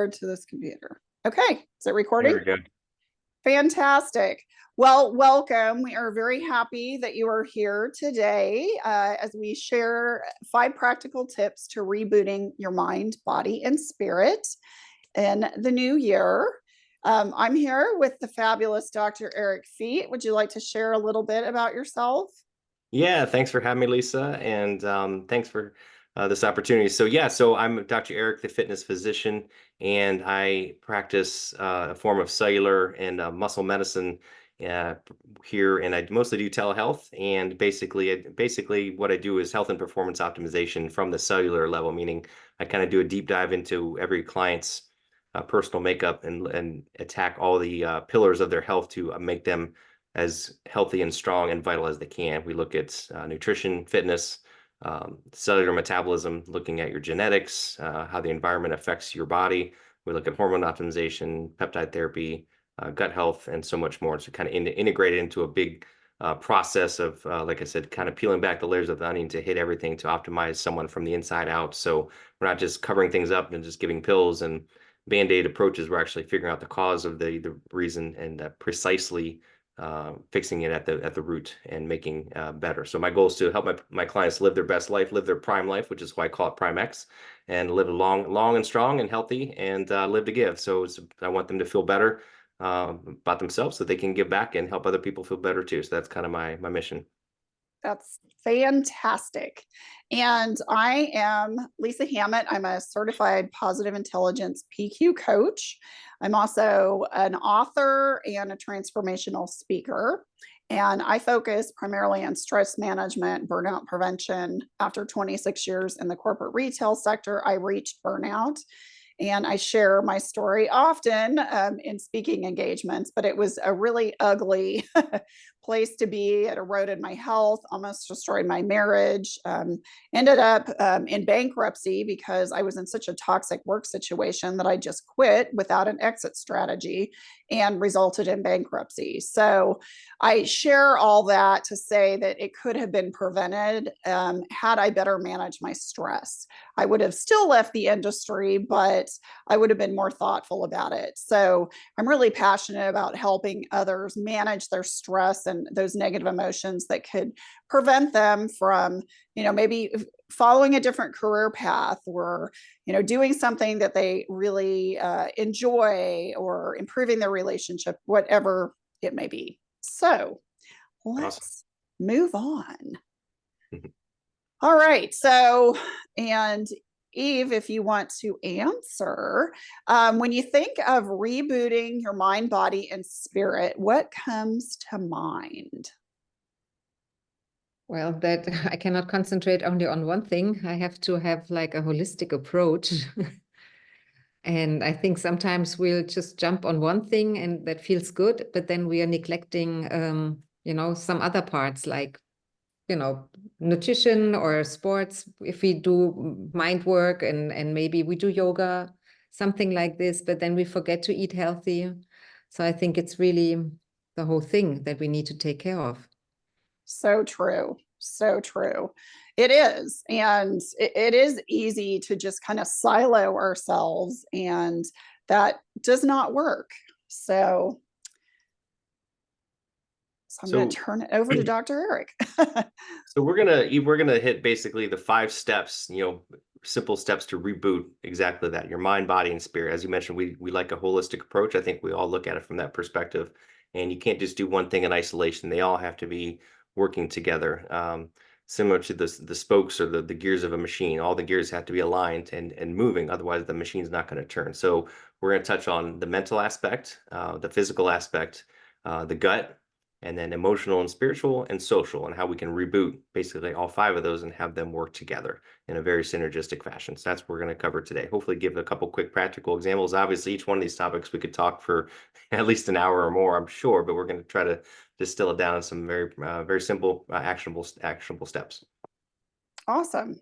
to this computer. Okay, is it recording? There we go. Fantastic. Well, welcome. We are very happy that you are here today as we share 5 practical tips to rebooting your mind, body, and spirit in the new year. I'm here with the fabulous Dr. Eric Fete. Would you like to share a little bit about yourself? Yeah, thanks for having me, Lisa, and thanks for this opportunity. So I'm Dr. Eric, the fitness physician, and I practice a form of cellular and muscle medicine uh, here, and I mostly do telehealth. And basically, what I do is health and performance optimization from the cellular level, meaning I kind of do a deep dive into every client's personal makeup and attack all the pillars of their health to make them as healthy and strong and vital as they can. We look at nutrition, fitness, cellular metabolism, looking at your genetics, how the environment affects your body. We look at hormone optimization, peptide therapy, gut health, and so much more. So kind of integrate it into a big process of, like I said, kind of peeling back the layers of the onion to hit everything to optimize someone from the inside out. So we're not just covering things up and just giving pills and Band-Aid approaches. We're actually figuring out the cause of the reason and precisely fixing it at the root and making better. So my goal is to help my clients live their best life, live their prime life, which is why I call it Prime X, and live a long and strong and healthy and live to give. So I want them to feel better about themselves so they can give back and help other people feel better too. So that's kind of my mission. That's fantastic. And I am Lisa Hammett. I'm a certified positive intelligence PQ coach. I'm also an author and a transformational speaker. And I focus primarily on stress management, burnout prevention. After 26 years in the corporate retail sector, I reached burnout. And I share my story often in speaking engagements, but it was a really ugly place to be. It eroded my health, almost destroyed my marriage, ended up in bankruptcy because I was in such a toxic work situation that I just quit without an exit strategy and resulted in bankruptcy. So I share all that to say that it could have been prevented had I better manage my stress. I would have still left the industry, but I would have been more thoughtful about it. So I'm really passionate about helping others manage their stress and those negative emotions that could prevent them from, maybe following a different career path or, doing something that they really enjoy or improving their relationship, whatever it may be. So let's move on. All right. So, and Eve, if you want to answer, when you think of rebooting your mind, body, and spirit, what comes to mind? Well, that I cannot concentrate only on one thing. I have to have like a holistic approach. And I think sometimes we'll just jump on one thing and that feels good, but then we are neglecting, some other parts like nutrition or sports, if we do mind work and maybe we do yoga, something like this, but then we forget to eat healthy. So I think it's really the whole thing that we need to take care of. So true. So true. It is. And it is easy to just kind of silo ourselves, and that does not work. So I'm going to turn it over to Dr. Eric. So we're gonna hit basically the 5 steps, simple steps to reboot exactly that, your mind, body, and spirit. As you mentioned, we like a holistic approach. I think we all look at it from that perspective, and you can't just do one thing in isolation. They all have to be working together. Similar to the spokes or the gears of a machine. All the gears have to be aligned and moving, otherwise the machine's not going to turn. So we're going to touch on the mental aspect, the physical aspect, the gut, and then emotional and spiritual and social, and how we can reboot basically all 5 of those and have them work together in a very synergistic fashion. So that's what we're going to cover today. Hopefully give a couple quick practical examples. Obviously, each one of these topics we could talk for at least an hour or more, I'm sure, but we're going to try to distill it down in some very simple, actionable steps. Awesome.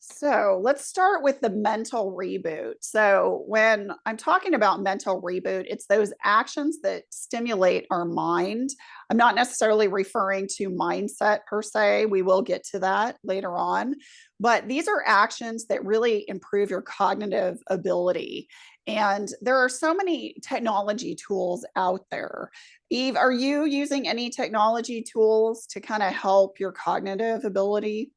So let's start with the mental reboot. So, when I'm talking about mental reboot, it's those actions that stimulate our mind. I'm not necessarily referring to mindset per se. We will get to that later on. But these are actions that really improve your cognitive ability. And there are so many technology tools out there. Eve, are you using any technology tools to kind of help your cognitive ability?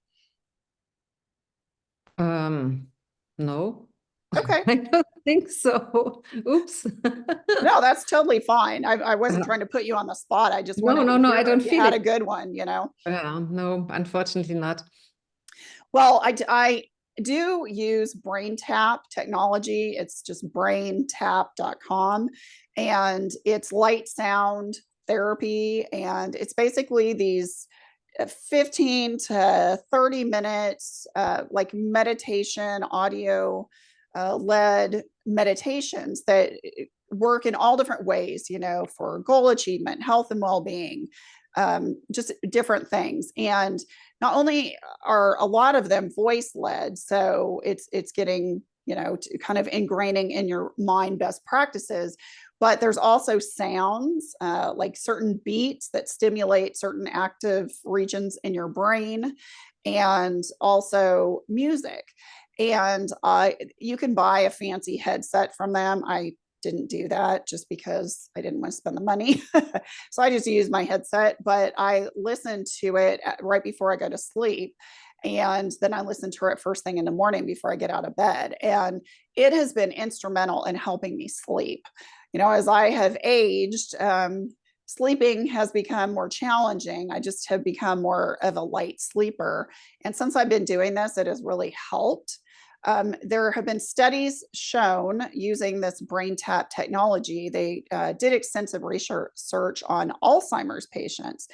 No, Okay. I don't think so. Oops. No, that's totally fine. I wasn't trying to put you on the spot. I just No, wanted no, to no, hear I don't if you feel had a it. good one, you know? No, unfortunately not. Well, I do use brain tap technology. It's just braintap.com, and it's light sound therapy. And it's basically these 15 to 30 minutes, like meditation, audio led meditations that work in all different ways, you know, for goal achievement, health and well being, just different things. And not only are a lot of them voice led, so it's getting, you know, to kind of ingraining in your mind best practices, but there's also sounds, like certain beats that stimulate certain active regions in your brain, and also music. And you can buy a fancy headset from them. I didn't do that just because I didn't want to spend the money. So I just use my headset, but I listen to it right before I go to sleep. And then I listen to it first thing in the morning before I get out of bed. And it has been instrumental in helping me sleep. You know, as I have aged, sleeping has become more challenging. I just have become more of a light sleeper. And since I've been doing this, it has really helped. There have been studies shown using this brain tap technology. They did extensive research on Alzheimer's patients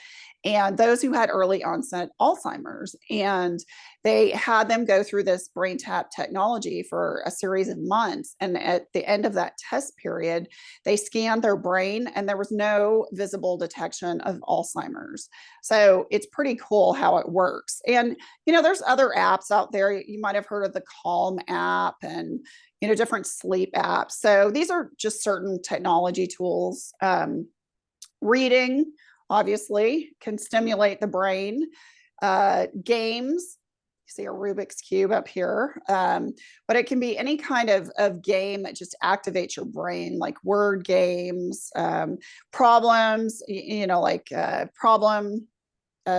and those who had early onset Alzheimer's. And they had them go through this brain tap technology for a series of months. And at the end of that test period, they scanned their brain and there was no visible detection of Alzheimer's. So it's pretty cool how it works. And, you know, there's other apps out there. You might have heard of the Calm app and, you know, different sleep apps. So these are just certain technology tools. Reading, obviously, can stimulate the brain. Games, you see a Rubik's Cube up here, but it can be any kind of game that just activates your brain, like word games, problems, you know, like problem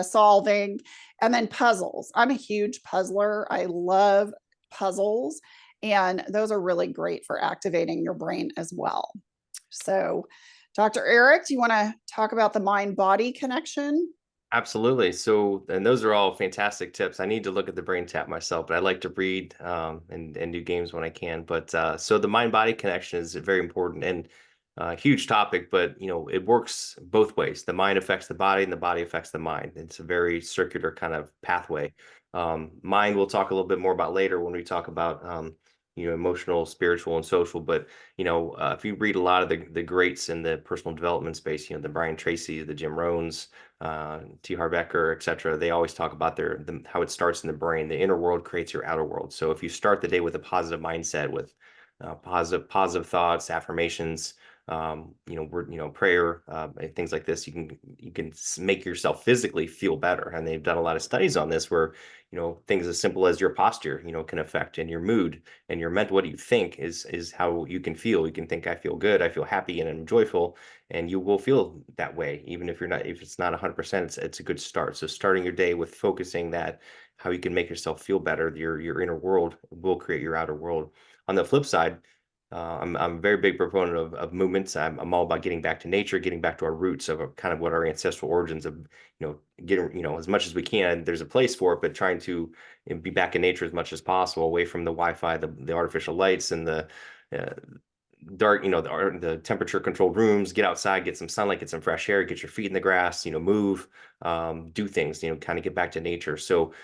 solving, and then puzzles. I'm a huge puzzler. I love puzzles, and those are really great for activating your brain as well. So, Dr. Eric, do you want to talk about the mind body connection? Absolutely. So, and those are all fantastic tips. I need to look at the brain tap myself, but I like to read and do games when I can. But so the mind body connection is very important and a huge topic, but you know, it works both ways. The mind affects the body and the body affects the mind. It's a very circular kind of pathway. Mind we'll talk a little bit more about later when we talk about you know, emotional, spiritual, and social. But you know, if you read a lot of the greats in the personal development space, you know, the Brian Tracy, the Jim Rohns, T. Harv Eker, et cetera, they always talk about how it starts in the brain. The inner world creates your outer world. So if you start the day with a positive mindset, with positive thoughts, affirmations, you know, prayer, things like this, you can make yourself physically feel better. And they've done a lot of studies on this where, you know, things as simple as your posture, you know, can affect, and your mood and your mental, what do you think is how you can feel. You can think, I feel good, I feel happy and I'm joyful, and you will feel that way even if it's not 100%. It's a good start. So starting your day with focusing that how you can make yourself feel better, your inner world will create your outer world. On the flip side, I'm a very big proponent of movements. I'm all about getting back to nature, getting back to our roots of kind of what our ancestral origins of, you know, getting, you know, as much as we can. There's a place for it, but trying to, you know, be back in nature as much as possible, away from the Wi-Fi, the artificial lights, and the uh, dark, you know, the temperature controlled rooms. Get outside, get some sunlight, get some fresh air, get your feet in the grass, you know, move, do things, you know, kind of get back to nature. So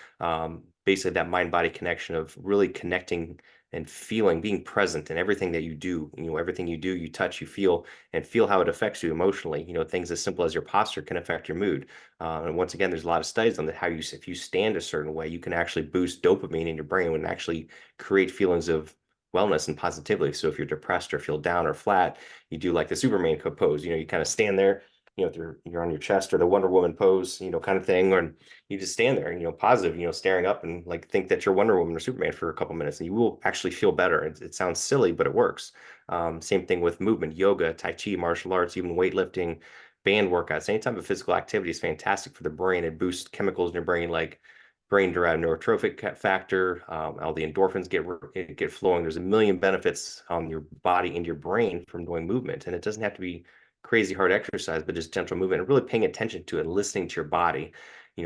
basically that mind body connection of really connecting and feeling, being present in everything that you do. Everything you do, you touch, you feel, and feel how it affects you emotionally. Things as simple as your posture can affect your mood. And once again, there's a lot of studies on that, if you stand a certain way, you can actually boost dopamine in your brain and actually create feelings of wellness and positivity. So if you're depressed or feel down or flat, you do like the Superman pose. You kind of stand there, if you're on your chest, or the Wonder Woman pose, kind of thing, or you just stand there, positive, staring up and like think that you're Wonder Woman or Superman for a couple minutes, and you will actually feel better. It sounds silly, but it works. Same thing with movement, yoga, Tai Chi, martial arts, even weightlifting, band workouts. Any type of physical activity is fantastic for the brain. It boosts chemicals in your brain like brain-derived neurotrophic factor. All the endorphins get flowing. There's a million benefits on your body and your brain from doing movement, and it doesn't have to be crazy hard exercise, but just gentle movement and really paying attention to it, listening to your body.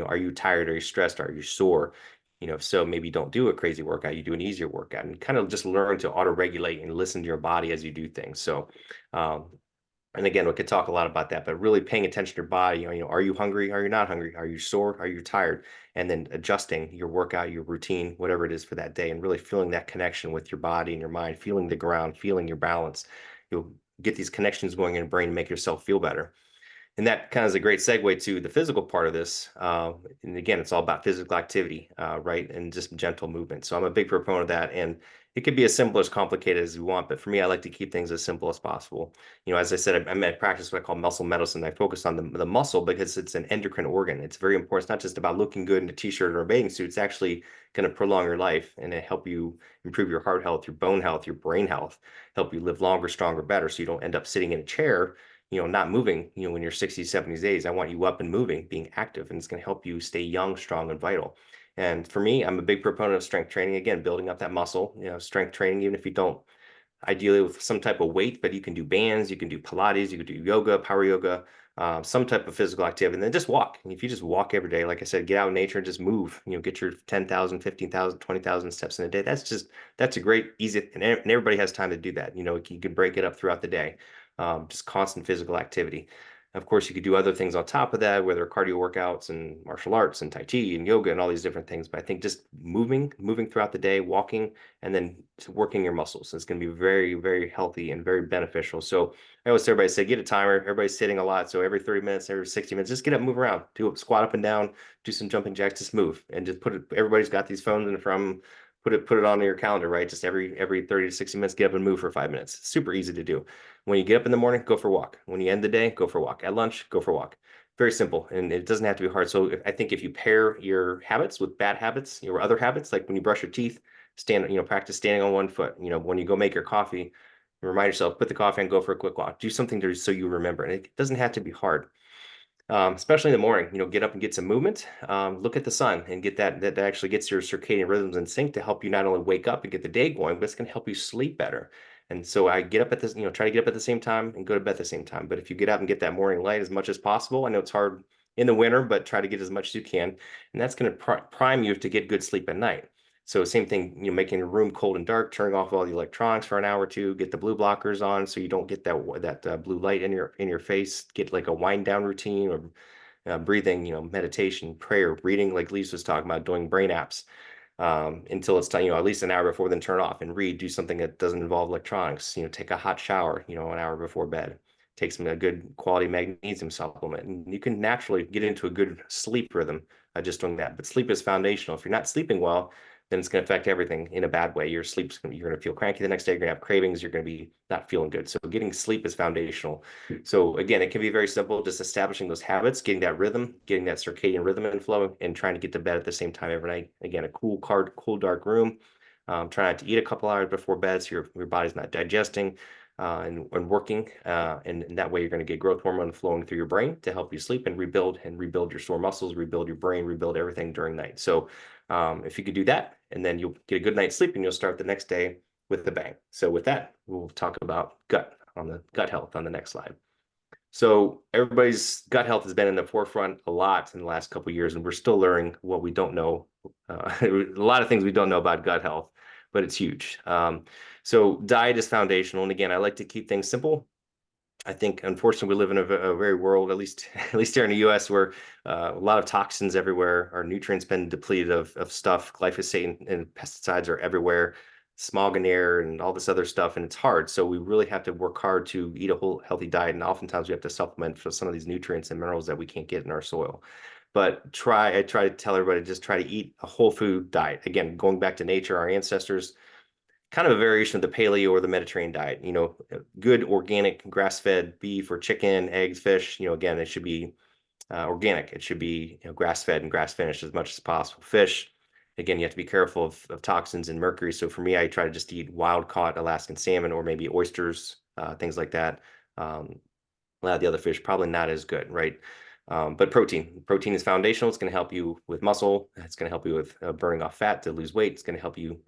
Are you tired? Are you stressed? Are you sore? If so, maybe don't do a crazy workout. You do an easier workout, and kind of just learn to auto-regulate and listen to your body as you do things. So, and again, we could talk a lot about that, but really paying attention to your body. Are you hungry? Are you not hungry? Are you sore? Are you tired? And then adjusting your workout, your routine, whatever it is for that day, and really feeling that connection with your body and your mind, feeling the ground, feeling your balance. You'll get these connections going in your brain and make yourself feel better. And that kind of is a great segue to the physical part of this. And again, it's all about physical activity, right? And just gentle movement. So I'm a big proponent of that. And it could be as simple as complicated as you want. But for me, I like to keep things as simple as possible. As I said, I practice what I call muscle medicine. I focus on the muscle because it's an endocrine organ. It's very important. It's not just about looking good in a t-shirt or a bathing suit. It's actually going to prolong your life and help you improve your heart health, your bone health, your brain health, help you live longer, stronger, better. So you don't end up sitting in a chair, not moving, when you're 60s, 70s, 80s. I want you up and moving, being active, and it's going to help you stay young, strong, and vital. And for me, I'm a big proponent of strength training. Again, building up that muscle, strength training, even if you don't ideally with some type of weight, but you can do bands, you can do Pilates, you can do yoga, power yoga, some type of physical activity, and then just walk. And if you just walk every day, like I said, get out in nature and just move, get your 10,000, 15,000, 20,000 steps in a day. That's a great, easy, and everybody has time to do that. You can break it up throughout the day. Just constant physical activity. Of course, you could do other things on top of that, whether cardio workouts and martial arts and Tai Chi and yoga and all these different things. But I think just moving throughout the day, walking, and then working your muscles is going to be very, very healthy and very beneficial. So I always tell everybody, say, get a timer. Everybody's sitting a lot. So every 30 minutes, every 60 minutes, just get up, move around, do a squat up and down, do some jumping jacks, just move. And just everybody's got these phones in from, put it on your calendar, right? Just every 30 to 60 minutes, get up and move for 5 minutes. Super easy to do. When you get up in the morning, go for a walk. When you end the day, go for a walk. At lunch, go for a walk. Very simple, and it doesn't have to be hard. So I think if you pair your habits with bad habits, your other habits, like when you brush your teeth, practice standing on one foot. When you go make your coffee, remind yourself, put the coffee and go for a quick walk. Do something so you remember, and it doesn't have to be hard. Especially in the morning, get up and get some movement. Look at the sun and get that actually gets your circadian rhythms in sync to help you not only wake up and get the day going, but it's going to help you sleep better. And so I get up at this, try to get up at the same time and go to bed at the same time. But if you get out and get that morning light as much as possible, I know it's hard in the winter, but try to get as much as you can. And that's going to prime you to get good sleep at night. So same thing, making your room cold and dark, turning off all the electronics for an hour or two, get the blue blockers on so you don't get that blue light in your face. Get like a wind down routine or breathing, meditation, prayer, reading, like Lisa was talking about, doing brain apps until it's time, at least an hour before, then turn off and read. Do something that doesn't involve electronics. Take a hot shower, an hour before bed. Take a good quality magnesium supplement, and you can naturally get into a good sleep rhythm just doing that. But sleep is foundational. If you're not sleeping well, then it's going to affect everything in a bad way. You're going to feel cranky the next day. You're going to have cravings. You're going to be not feeling good. So getting sleep is foundational. So again, it can be very simple, just establishing those habits, getting that rhythm, getting that circadian rhythm and flow, and trying to get to bed at the same time every night. Again, a cool, dark room. Try not to eat a couple hours before bed so your body's not digesting and working. And that way you're going to get growth hormone flowing through your brain to help you sleep and rebuild your sore muscles, rebuild your brain, rebuild everything during night. So if you could do that, and then you'll get a good night's sleep and you'll start the next day with a bang. So with that, we'll talk about gut health on the next slide. So everybody's gut health has been in the forefront a lot in the last couple of years, and we're still learning what we don't know. A lot of things we don't know about gut health, but it's huge. So diet is foundational. And again, I like to keep things simple. I think, unfortunately, we live in a very world, at least here in the U.S., where a lot of toxins everywhere. Our nutrients been depleted of stuff. Glyphosate and pesticides are everywhere. smog and air and all this other stuff, and it's hard. So we really have to work hard to eat a whole healthy diet, and oftentimes we have to supplement for some of these nutrients and minerals that we can't get in our soil. But I try to tell everybody, just try to eat a whole food diet. Again, going back to nature, our ancestors, kind of a variation of the paleo or the Mediterranean diet, good organic grass-fed beef or chicken, eggs, fish, again, it should be organic. It should be grass-fed and grass-finished as much as possible. Fish, again, you have to be careful of toxins and mercury. So for me, I try to just eat wild-caught Alaskan salmon or maybe oysters, things like that. A lot of the other fish, probably not as good, right? But protein is foundational. It's going to help you with muscle. It's going to help you with burning off fat to lose weight. It's going to help you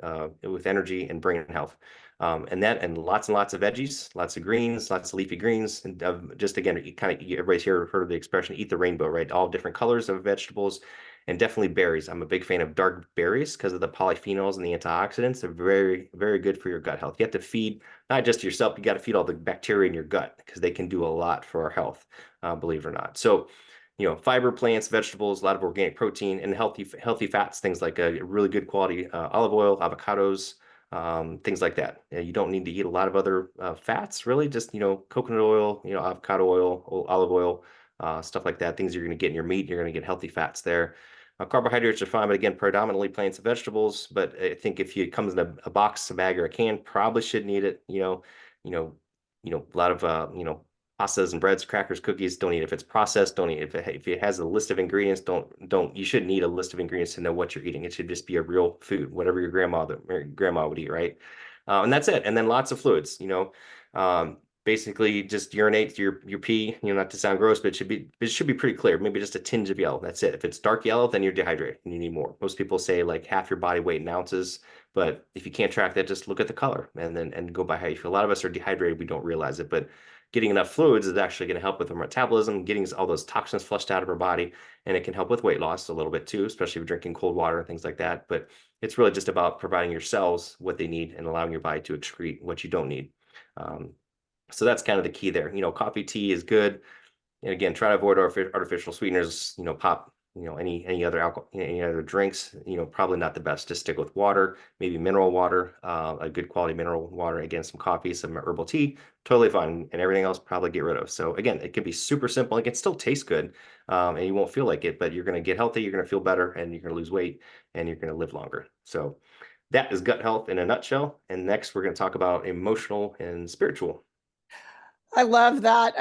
with energy and brain health. And lots of veggies, lots of greens, lots of leafy greens. And just again, everybody's heard of the expression, eat the rainbow, right? All different colors of vegetables, and definitely berries. I'm a big fan of dark berries because of the polyphenols and the antioxidants. They're very, very good for your gut health. You have to feed not just yourself, you got to feed all the bacteria in your gut because they can do a lot for our health, believe it or not. So, fiber, plants, vegetables, a lot of organic protein, and healthy fats, things like a really good quality olive oil, avocados, things like that. You don't need to eat a lot of other fats, really. Just coconut oil, avocado oil, olive oil, stuff like that. Things you're going to get in your meat. You're going to get healthy fats there. Carbohydrates are fine, but again, predominantly plants and vegetables. But I think if it comes in a box, a bag, or a can, probably shouldn't eat it. A lot of pastas and breads, crackers, cookies, don't eat. If it's processed, don't eat. If it has a list of ingredients, you shouldn't need a list of ingredients to know what you're eating. It should just be a real food, whatever your grandma would eat, right? And that's it. And then lots of fluids, basically just urinate your pee, not to sound gross, but it should be pretty clear. Maybe just a tinge of yellow. That's it. If it's dark yellow, then you're dehydrated and you need more. Most people say like half your body weight in ounces, but if you can't track that, just look at the color and go by how you feel. A lot of us are dehydrated. We don't realize it, but getting enough fluids is actually going to help with our metabolism, getting all those toxins flushed out of our body, and it can help with weight loss a little bit too, especially if you're drinking cold water and things like that. But it's really just about providing your cells what they need and allowing your body to excrete what you don't need. So that's kind of the key there. Coffee, tea is good. And again, try to avoid artificial sweeteners, pop, any other alcohol, any other drinks, probably not the best. Just stick with water, maybe mineral water, a good quality mineral water. Again, some coffee, some herbal tea, totally fine. And everything else probably get rid of. So again, it can be super simple. It can still taste good, and you won't feel like it, but you're going to get healthy, you're going to feel better, and you're going to lose weight, and you're going to live longer. So that is gut health in a nutshell. And next, we're going to talk about emotional and spiritual. I love that.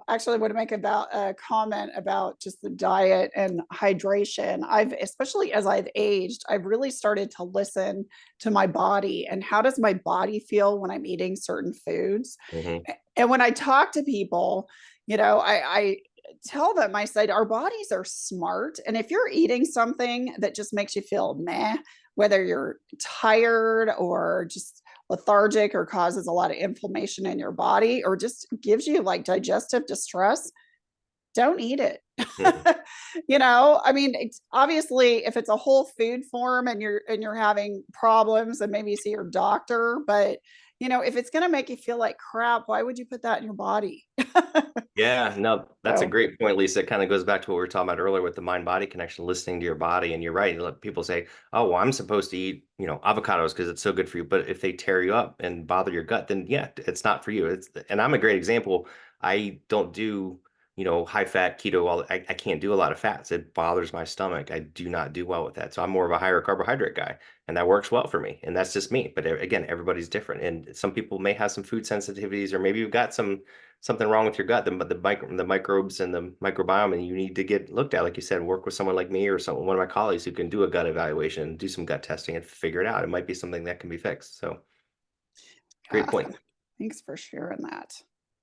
Actually, I want to make a comment about just the diet and hydration. Especially as I've aged, I've really started to listen to my body and how does my body feel when I'm eating certain foods. Mm-hmm. And when I talk to people, I tell them, I said, our bodies are smart. And if you're eating something that just makes you feel meh, whether you're tired or just lethargic or causes a lot of inflammation in your body or just gives you like digestive distress, don't eat it. I mean, it's obviously if it's a whole food form and you're having problems, and maybe you see your doctor, but if it's going to make you feel like crap, why would you put that in your body? Yeah, no, that's a great point, Lisa. It kind of goes back to what we were talking about earlier with the mind-body connection, listening to your body. And you're right. People say, oh, well, I'm supposed to eat, avocados because it's so good for you. But if they tear you up and bother your gut, then yeah, it's not for you. And I'm a great example. I don't do, high fat keto. I can't do a lot of fats. It bothers my stomach. I do not do well with that. So I'm more of a higher carbohydrate guy, and that works well for me. And that's just me. But again, everybody's different. And some people may have some food sensitivities, or maybe you've got something wrong with your gut, the microbes and the microbiome, and you need to get looked at, like you said, work with someone like me or one of my colleagues who can do a gut evaluation, do some gut testing and figure it out. It might be something that can be fixed. So great point. Thanks for sharing that.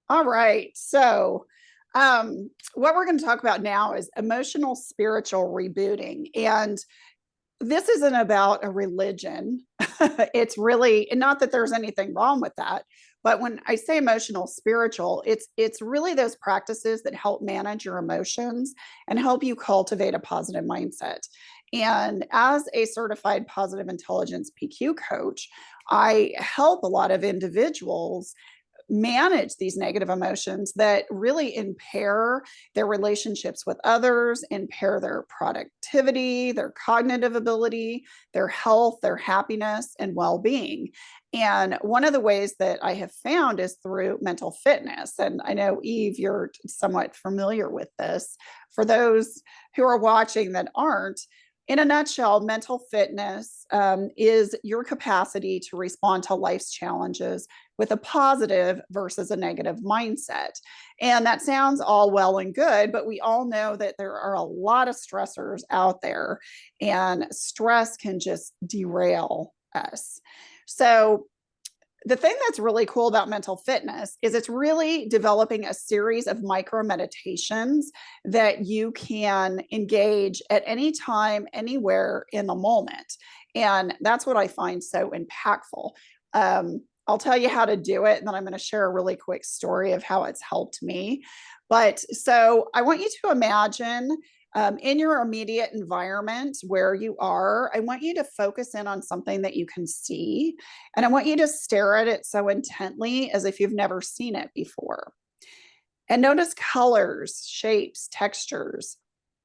All right. So what we're going to talk about now is emotional spiritual rebooting. And this isn't about a religion. It's really, and not that there's anything wrong with that, but when I say emotional spiritual, it's really those practices that help manage your emotions and help you cultivate a positive mindset. And as a certified positive intelligence PQ coach, I help a lot of individuals manage these negative emotions that really impair their relationships with others, impair their productivity, their cognitive ability, their health, their happiness, and well-being. And one of the ways that I have found is through mental fitness. And I know, Eve, you're somewhat familiar with this. For those who are watching that aren't, in a nutshell, mental fitness is your capacity to respond to life's challenges with a positive versus a negative mindset. And that sounds all well and good, but we all know that there are a lot of stressors out there, and stress can just derail us. So the thing that's really cool about mental fitness is it's really developing a series of micro meditations that you can engage at any time, anywhere in the moment. And that's what I find so impactful. I'll tell you how to do it, and then I'm going to share a really quick story of how it's helped me. But so I want you to imagine in your immediate environment where you are, I want you to focus in on something that you can see. And I want you to stare at it so intently as if you've never seen it before. And notice colors, shapes, textures.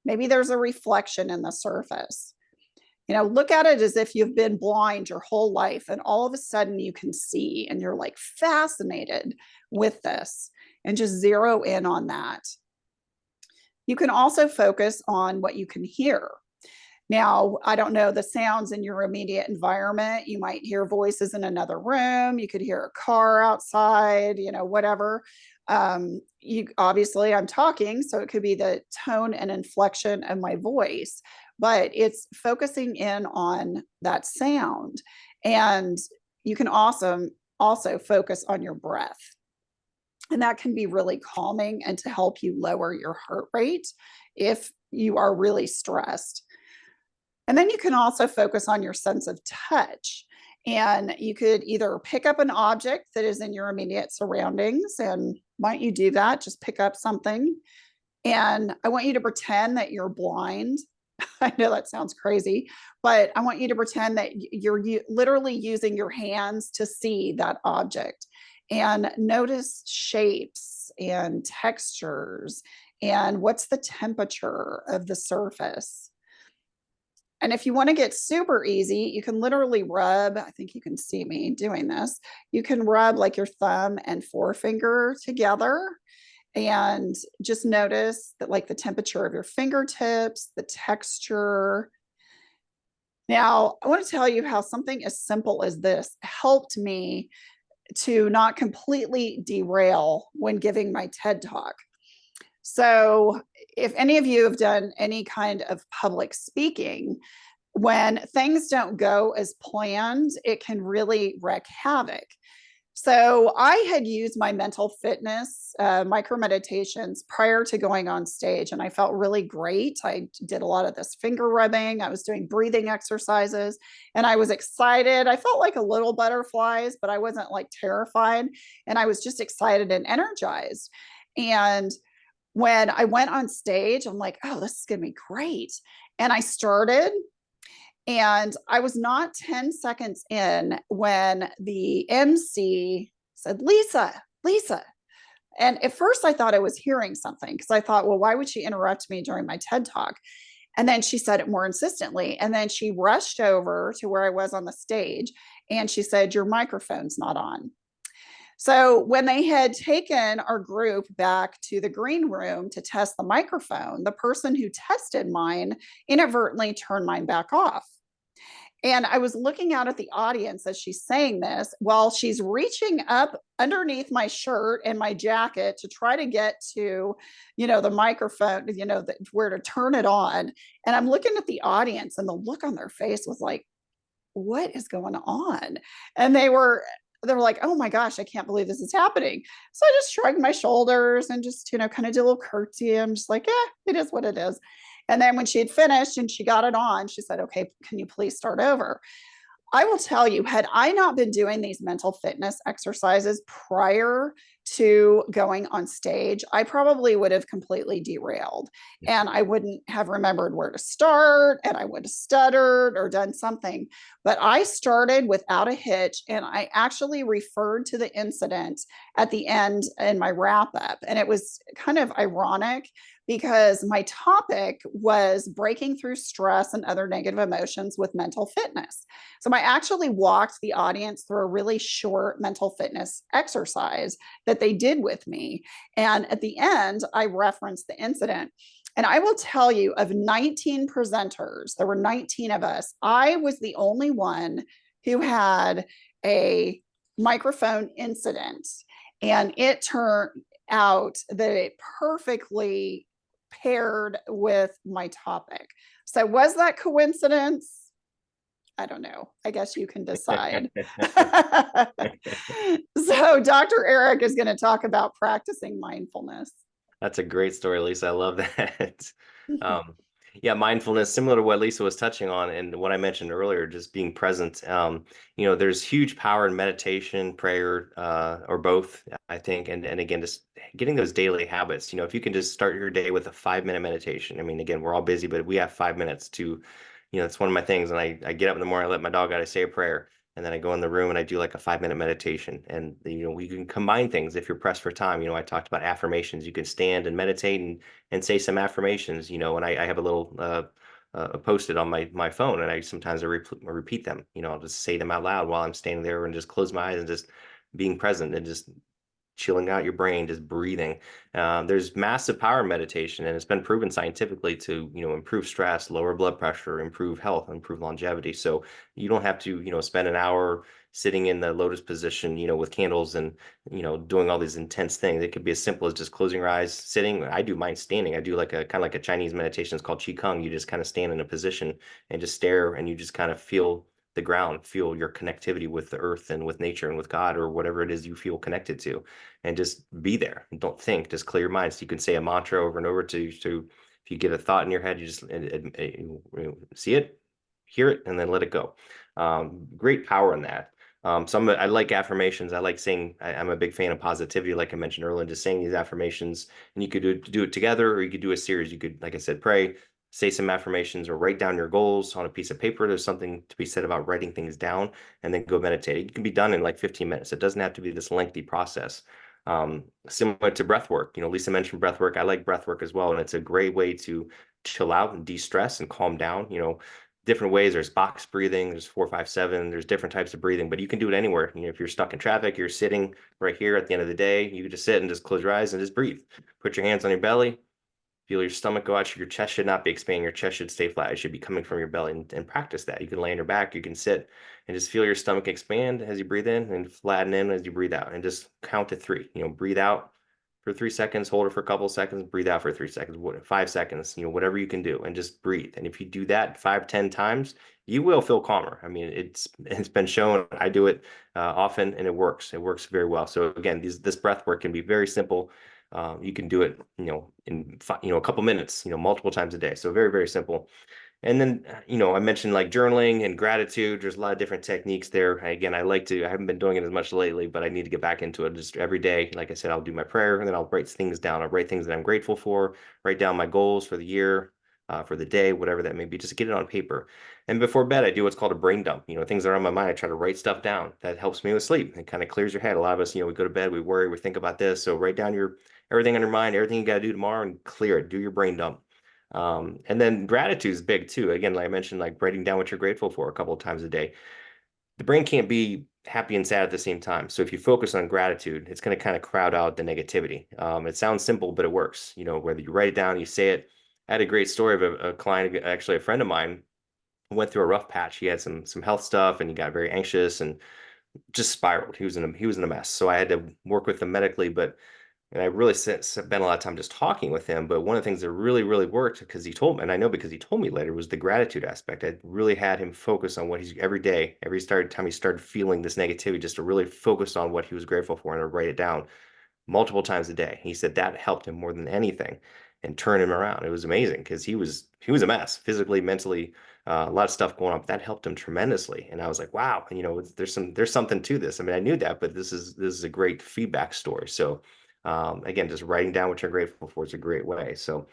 Maybe there's a reflection in the surface. Look at it as if you've been blind your whole life, and all of a sudden you can see, and you're like fascinated with this, and just zero in on that. You can also focus on what you can hear. Now, I don't know the sounds in your immediate environment. You might hear voices in another room. You could hear a car outside, whatever. Obviously, I'm talking, so it could be the tone and inflection of my voice, but it's focusing in on that sound. And you can also focus on your breath. And that can be really calming and to help you lower your heart rate if you are really stressed. And then you can also focus on your sense of touch. And you could either pick up an object that is in your immediate surroundings. And why don't you do that? Just pick up something. And I want you to pretend that you're blind. I know that sounds crazy, but I want you to pretend that you're literally using your hands to see that object. And notice shapes and textures and what's the temperature of the surface. And if you want to get super easy, you can literally rub, I think you can see me doing this. You can rub like your thumb and forefinger together and just notice that, like, the temperature of your fingertips, the texture. Now, I want to tell you how something as simple as this helped me to not completely derail when giving my TED Talk. So if any of you have done any kind of public speaking, when things don't go as planned, it can really wreak havoc. So I had used my mental fitness micro meditations prior to going on stage, and I felt really great. I did a lot of this finger rubbing. I was doing breathing exercises, and I was excited. I felt like a little butterflies, but I wasn't like terrified. And I was just excited and energized. And when I went on stage, I'm like, oh, this is going to be great. And I started. And I was not 10 seconds in when the MC said, Lisa. And at first I thought I was hearing something, because I thought, well, why would she interrupt me during my TED Talk? And then she said it more insistently. And then she rushed over to where I was on the stage, and she said, your microphone's not on. So when they had taken our group back to the green room to test the microphone, the person who tested mine inadvertently turned mine back off. And I was looking out at the audience as she's saying this, while she's reaching up underneath my shirt and my jacket to try to get to, the microphone, where to turn it on. And I'm looking at the audience, and the look on their face was like, what is going on? And they were like, oh my gosh, I can't believe this is happening. So I just shrugged my shoulders and just, kind of did a little curtsy. I'm just like, it is what it is. And then when she had finished and she got it on, she said, okay, can you please start over? I will tell you, had I not been doing these mental fitness exercises prior to going on stage, I probably would have completely derailed, and I wouldn't have remembered where to start, and I would have stuttered or done something. But I started without a hitch, and I actually referred to the incident at the end in my wrap up. And it was kind of ironic because my topic was breaking through stress and other negative emotions with mental fitness. So I actually walked the audience through a really short mental fitness exercise that they did with me. And at the end, I referenced the incident. And I will tell you, of 19 presenters, there were 19 of us, I was the only one who had a microphone incident. And it turned out that it perfectly paired with my topic. So was that coincidence? I don't know. I guess you can decide. So Dr. Eric is going to talk about practicing mindfulness. That's a great story, Lisa. I love that. Yeah, mindfulness, similar to what Lisa was touching on and what I mentioned earlier, just being present. There's huge power in meditation, prayer, or both, I think. And again, just getting those daily habits. If you can just start your day with a 5-minute meditation. I mean, again, we're all busy, but we have 5 minutes to, it's one of my things. And I get up in the morning, I let my dog out, I say a prayer. And then I go in the room and I do like a 5-minute meditation. And, we can combine things if you're pressed for time. I talked about affirmations. You can stand and meditate and say some affirmations, and I have a little posted on my phone, and I sometimes repeat them. I'll just say them out loud while I'm standing there and just close my eyes and just being present and just chilling out your brain, just breathing. There's massive power in meditation, and it's been proven scientifically to, improve stress, lower blood pressure, improve health, improve longevity. So you don't have to, spend an hour sitting in the lotus position, with candles and, doing all these intense things. It could be as simple as just closing your eyes, sitting. I do mine standing. I do like a kind of like a Chinese meditation. It's called Qigong. You just kind of stand in a position and just stare, and you just kind of feel the ground, feel your connectivity with the earth and with nature and with God, or whatever it is you feel connected to, and just be there. And don't think, just clear your mind. So you can say a mantra over and over to if you get a thought in your head, you just see it, hear it, and then let it go. Great power in that. I like affirmations. I like saying, I'm a big fan of positivity, like I mentioned earlier, just saying these affirmations. And you could do it together, or you could do a series. You could, like I said, pray, say some affirmations, or write down your goals on a piece of paper. There's something to be said about writing things down, and then go meditate. It can be done in like 15 minutes. It doesn't have to be this lengthy process. Similar to breath work. Lisa mentioned breath work. I like breath work as well. And it's a great way to chill out and de-stress and calm down. Different ways. There's box breathing, there's 4-5-7, there's different types of breathing, but you can do it anywhere. If you're stuck in traffic, you're sitting right here at the end of the day, you can just sit and just close your eyes and just breathe. Put your hands on your belly, feel your stomach go out. Your chest should not be expanding. Your chest should stay flat. It should be coming from your belly, and practice that. You can lay on your back, you can sit and just feel your stomach expand as you breathe in and flatten in as you breathe out, and just count to 3. Breathe out for 3 seconds, hold it for a couple of seconds, breathe out for 3 seconds, 5 seconds, whatever you can do, and just breathe. And if you do that 5-10 times, you will feel calmer. I mean, it's been shown. I do it often, and it works. It works very well. So again, this breath work can be very simple. You can do it, in a couple minutes, multiple times a day. So very, very simple. And then, I mentioned like journaling and gratitude. There's a lot of different techniques there. Again, I haven't been doing it as much lately, but I need to get back into it just every day. Like I said, I'll do my prayer, and then I'll write things down. I'll write things that I'm grateful for, write down my goals for the year, for the day, whatever that may be, just get it on paper. And before bed, I do what's called a brain dump. Things that are on my mind, I try to write stuff down. That helps me with sleep. It kind of clears your head. A lot of us, we go to bed, we worry, we think about this. So write down everything on your mind, everything you got to do tomorrow, and clear it. Do your brain dump. And then gratitude is big too. Again, like I mentioned, like writing down what you're grateful for a couple of times a day. The brain can't be happy and sad at the same time. So if you focus on gratitude, it's going to kind of crowd out the negativity. It sounds simple, but it works. Whether you write it down, you say it. I had a great story of a client, actually a friend of mine, went through a rough patch. He had some health stuff, and he got very anxious and just spiraled. He was in a mess. So I had to work with him medically, and I really spent a lot of time just talking with him. But one of the things that really, really worked, because he told me, and I know because he told me later, was the gratitude aspect. I really had him focus on what he's every day, time he started feeling this negativity, just to really focus on what he was grateful for and to write it down multiple times a day. He said that helped him more than anything and turn him around. It was amazing because he was a mess physically, mentally, a lot of stuff going on, but that helped him tremendously. And I was like, wow, you know, there's something to this. I mean, I knew that, but this is a great feedback story. So again, just writing down what you're grateful for is a great way. So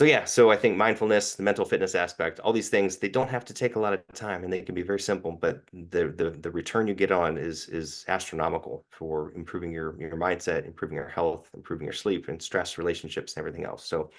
yeah, so I think mindfulness, the mental fitness aspect, all these things, they don't have to take a lot of time, and they can be very simple, but the return you get on is astronomical for improving your mindset, improving your health, improving your sleep and stress, relationships, and everything else. So,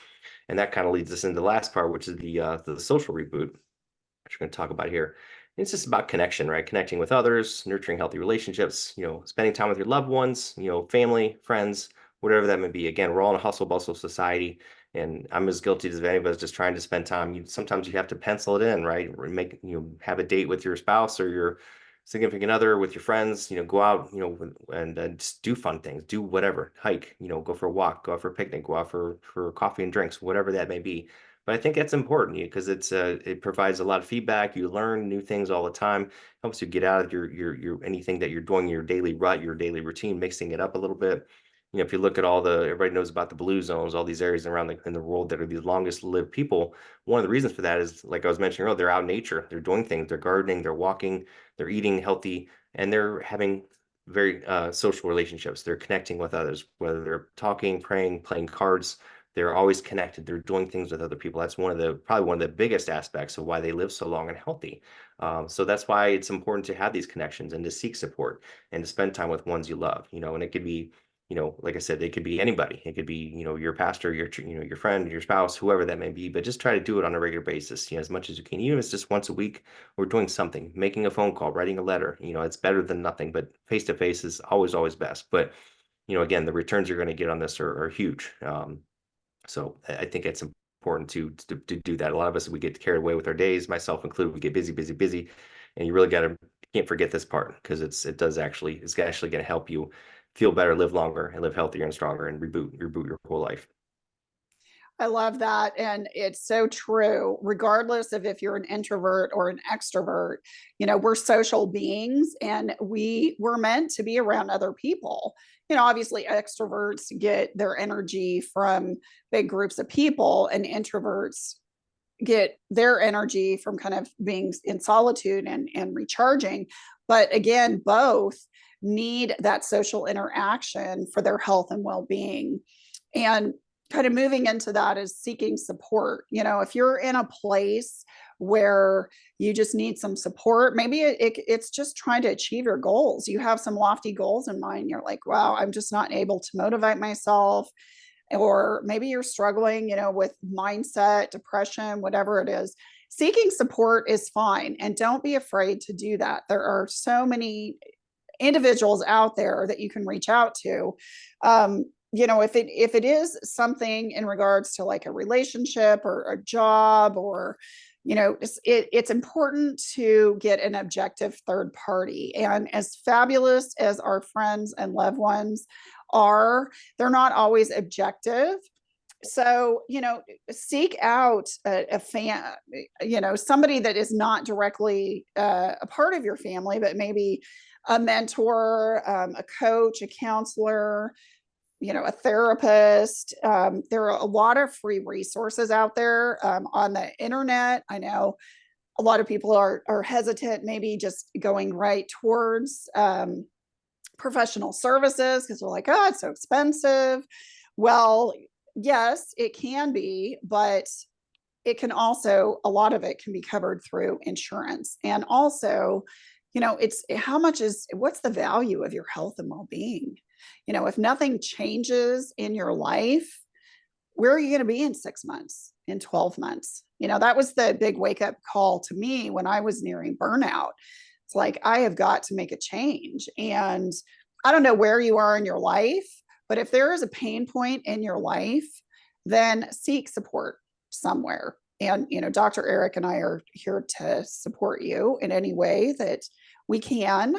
and that kind of leads us into the last part, which is the social reboot, which we're going to talk about here. It's just about connection, right? Connecting with others, nurturing healthy relationships, you know, spending time with your loved ones, you know, family, friends, whatever that may be. Again, we're all in a hustle bustle society, and I'm as guilty as any of us just trying to spend time. Sometimes you have to pencil it in, right? Or have a date with your spouse or your significant other, with your friends, you know, go out, you know, and just do fun things, do whatever, hike, you know, go for a walk, go out for a picnic, go out for coffee and drinks, whatever that may be. But I think that's important because it provides a lot of feedback. You learn new things all the time. Helps you get out of your anything that you're doing, your daily rut, your daily routine, mixing it up a little bit. You know, if you look at everybody knows about the blue zones, all these areas around in the world that are the longest lived people. One of the reasons for that is, like I was mentioning earlier, they're out in nature, they're doing things, they're gardening, they're walking, they're eating healthy, and they're having very social relationships. They're connecting with others, whether they're talking, praying, playing cards. They're always connected. They're doing things with other people. That's probably one of the biggest aspects of why they live so long and healthy. So that's why it's important to have these connections and to seek support and to spend time with ones you love, you know, and it could be, you know, like I said, it could be anybody. It could be, you know, your pastor, your friend, your spouse, whoever that may be, but just try to do it on a regular basis, you know, as much as you can, even if it's just once a week or doing something, making a phone call, writing a letter, you know, it's better than nothing, but face to face is always, always best. But, you know, again, the returns you're going to get on this are huge. So I think it's important to do that. A lot of us, we get carried away with our days, myself included. We get busy, busy, busy, and you really can't forget this part, because it's actually going to help you feel better, live longer, and live healthier and stronger, and reboot your whole life. I love that. And it's so true, regardless of if you're an introvert or an extrovert. You know, we're social beings, and we're meant to be around other people. You know, obviously extroverts get their energy from big groups of people, and introverts get their energy from kind of being in solitude and recharging. But again, both need that social interaction for their health and well-being. And kind of moving into that is seeking support. You know, if you're in a place where you just need some support, maybe it's just trying to achieve your goals. You have some lofty goals in mind. You're like, wow, I'm just not able to motivate myself. Or maybe you're struggling, you know, with mindset, depression, whatever it is. Seeking support is fine. And don't be afraid to do that. There are so many individuals out there that you can reach out to. You know, if it is something in regards to like a relationship or a job, or, you know, it's important to get an objective third party. And as fabulous as our friends and loved ones are, they're not always objective. So, you know, seek out a fan, you know, somebody that is not directly a part of your family, but maybe a mentor, a coach, a counselor, you know, a therapist. There are a lot of free resources out there on the internet. I know a lot of people are hesitant, maybe just going right towards professional services because they're like, oh, it's so expensive. Well, yes, it can be, but it can also, a lot of it can be covered through insurance. And also, you know, what's the value of your health and well-being? You know, if nothing changes in your life, where are you going to be in 6 months, in 12 months? You know, that was the big wake up call to me when I was nearing burnout. It's like, I have got to make a change. And I don't know where you are in your life, but if there is a pain point in your life, then seek support somewhere. And, you know, Dr. Eric and I are here to support you in any way that we can.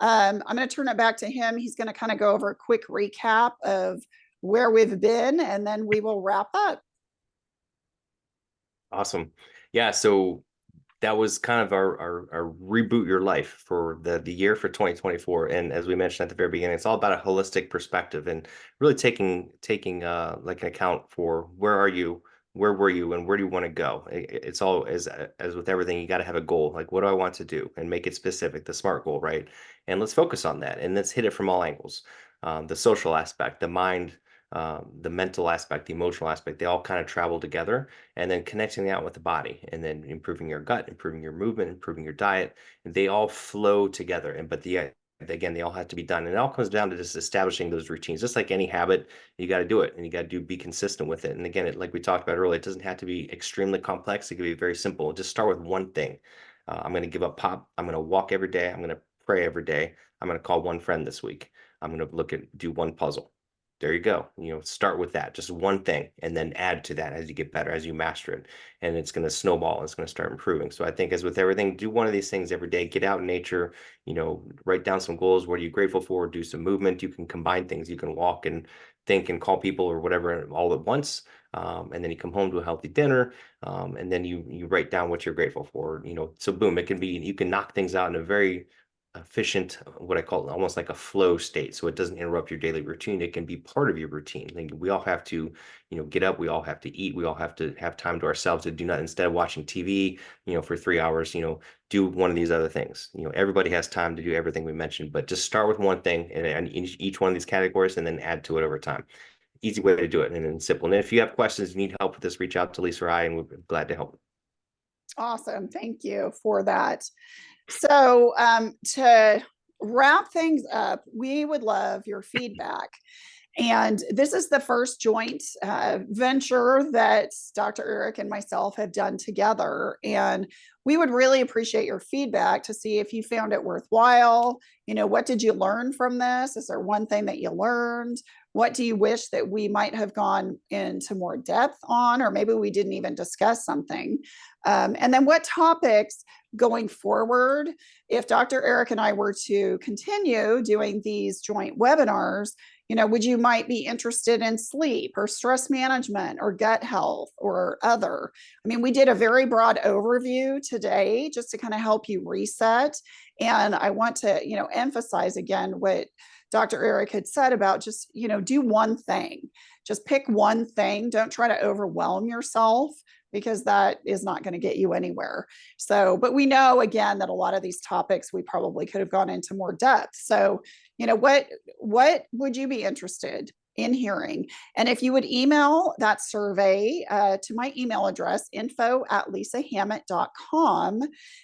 I'm going to turn it back to him. He's going to kind of go over a quick recap of where we've been, and then we will wrap up. Awesome. Yeah. So that was kind of our reboot your life for the year for 2024. And as we mentioned at the very beginning, it's all about a holistic perspective and really taking like an account for where are you, where were you and where do you want to go? It's all as with everything, you got to have a goal. Like, what do I want to do? And make it specific, the SMART goal, right? And let's focus on that. And let's hit it from all angles. The social aspect, the mind, the mental aspect, the emotional aspect, they all kind of travel together, and then connecting that with the body, and then improving your gut, improving your movement, improving your diet. They all flow together. And but the again, they all have to be done. And it all comes down to just establishing those routines. Just like any habit, you got to do it, and you got to be consistent with it. And again, like we talked about earlier, it doesn't have to be extremely complex. It can be very simple. Just start with one thing. I'm going to give up pop. I'm going to walk every day. I'm going to pray every day. I'm going to call one friend this week. I'm going to do one puzzle. There you go. Start with that, just one thing, and then add to that as you get better, as you master it. And it's going to snowball. It's going to start improving. So I think, as with everything, do one of these things every day. Get out in nature, write down some goals. What are you grateful for? Do some movement. You can combine things. You can walk and think and call people or whatever all at once. And then you come home to a healthy dinner. And then you write down what you're grateful for. So boom, you can knock things out in a very efficient, what I call almost like a flow state. So it doesn't interrupt your daily routine. It can be part of your routine. Like, we all have to, get up, we all have to eat, we all have to have time to ourselves to do not, instead of watching TV, for 3 hours, do one of these other things. Everybody has time to do everything we mentioned, but just start with one thing and each one of these categories, and then add to it over time. Easy way to do it, and then simple. And if you have questions, you need help with this, reach out to Lisa or I, and we're glad to help. Awesome. Thank you for that. So to wrap things up, we would love your feedback. And this is the first joint venture that Dr. Eric and myself have done together. And we would really appreciate your feedback to see if you found it worthwhile. What did you learn from this? Is there one thing that you learned? What do you wish that we might have gone into more depth on, or maybe we didn't even discuss something? And then what topics going forward, if Dr. Eric and I were to continue doing these joint webinars, would you might be interested in sleep or stress management or gut health or other? I mean, we did a very broad overview today just to kind of help you reset. And I want to, emphasize again what Dr. Eric had said about just, do one thing. Just pick one thing. Don't try to overwhelm yourself, because that is not going to get you anywhere. So, but we know again that a lot of these topics we probably could have gone into more depth. So, what would you be interested in hearing? And if you would email that survey to my email address, info@lisahammett.com,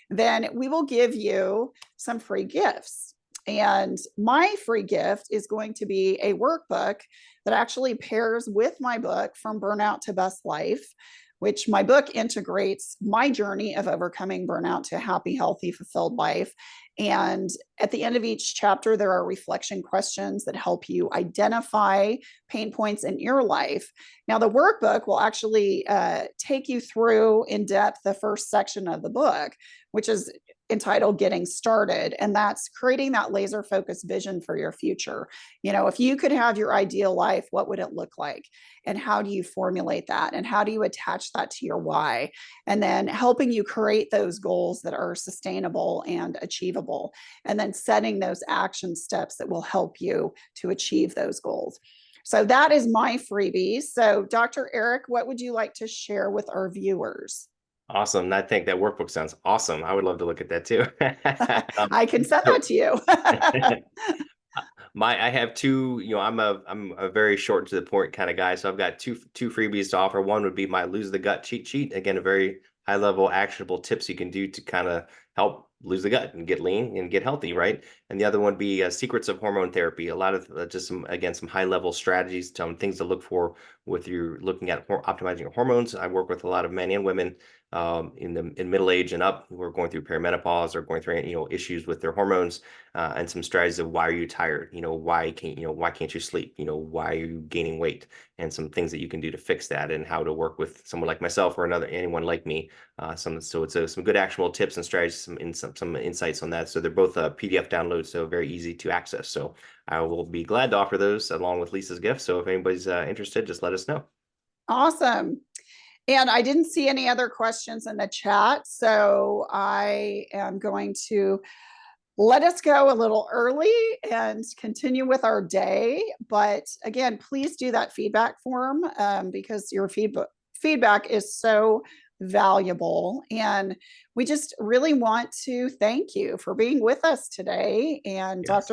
then we will give you some free gifts. And my free gift is going to be a workbook that actually pairs with my book, From Burnout to Best Life, which my book integrates my journey of overcoming burnout to a happy, healthy, fulfilled life. And at the end of each chapter, there are reflection questions that help you identify pain points in your life. Now, the workbook will actually take you through in depth the first section of the book, which is entitled Getting Started. And that's creating that laser focused vision for your future. If you could have your ideal life, what would it look like? And how do you formulate that? And how do you attach that to your why? And then helping you create those goals that are sustainable and achievable. And then setting those action steps that will help you to achieve those goals. So that is my freebie. So Dr. Eric, what would you like to share with our viewers? Awesome. I think that workbook sounds awesome. I would love to look at that too. I can send that to you. I have two, I'm a very short to the point kind of guy. So I've got two freebies to offer. One would be my Lose the Gut cheat sheet. Again, a very high level actionable tips you can do to kind of help lose the gut and get lean and get healthy, right? And the other one would be Secrets of Hormone Therapy. A lot of just some high level strategies, some things to look for with you looking at optimizing your hormones. I work with a lot of men and women in middle age and up who are going through perimenopause or going through issues with their hormones, and some strategies of why are you tired? Why can't you sleep? Why are you gaining weight? And some things that you can do to fix that, and how to work with someone like myself or anyone like me. So it's some good actionable tips and strategies, some insights on that. So they're both PDF downloads, so very easy to access. So I will be glad to offer those along with Lisa's gift. So if anybody's interested, just let us know. Awesome. And I didn't see any other questions in the chat, so I am going to let us go a little early and continue with our day. But again, please do that feedback form, because your feedback is so valuable. And we just really want to thank you for being with us today. And Yes. Dr.